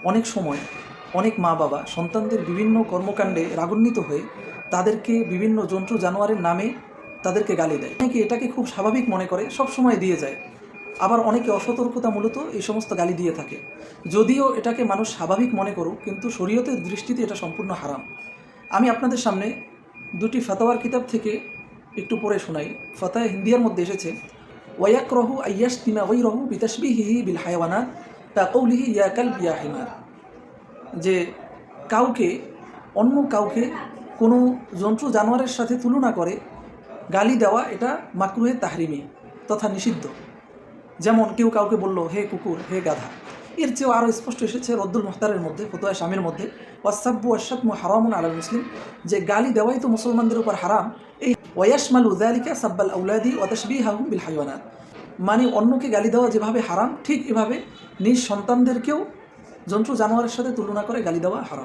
অনেক সময় অনেক মা বাবা সন্তানদের বিভিন্ন কর্মকাণ্ডে রাগান্বিত হয়ে তাদেরকে বিভিন্ন জন্তু জানোয়ারের নামে তাদেরকে গালি দেয়। অনেকে এটাকে খুব স্বাভাবিক মনে করে, সব সময় দিয়ে যায়। আবার অনেকে অসতর্কতা মূলত এই সমস্ত গালি দিয়ে থাকে। যদিও এটাকে মানুষ স্বাভাবিক মনে করুক, কিন্তু শরীয়তের দৃষ্টিতে এটা সম্পূর্ণ হারাম। আমি আপনাদের সামনে দুটি ফাতাওয়ার কিতাব থেকে একটু পড়ে শোনাই। ফাতায়া হিন্দিয়ার মধ্যে এসেছে, ওয়াকরাহু আইয়াশতিমা গায়রাহু বিতাশবিহিহি বিল হায়াওয়ানাত কাকৌলিহি ইয়া কালব ইয়া হিমার। যে অন্য কাউকে কোনো জন্তু জানোয়ারের সাথে তুলনা করে গালি দেওয়া এটা মাকরুহে তাহরিমি তথা নিষিদ্ধ। যেমন কেউ কাউকে বলল হে কুকুর, হে গাধা। এর চেয়েও আরও স্পষ্ট এসেছে রদ্দুল মুখতারের মধ্যে, ফতোয়া শামির মধ্যে, ওয়াসাব্বু ওয়াশাতমু হারামুন আলাল মুসলিম, যে গালি দেওয়াই তো মুসলমানদের উপর হারাম। এই ওয়াশমালু যালিকা সাব্বাল আউলাদি ওয়া তাশবিহাহুম বিল হায়াওয়ানাত, মানে অন্যকে গালি দেওয়া যেভাবে হারাম, ঠিক এভাবে নিজ সন্তানদেরকেও জন্তু জানোয়ারের সাথে তুলনা করে গালি দেওয়া হারাম।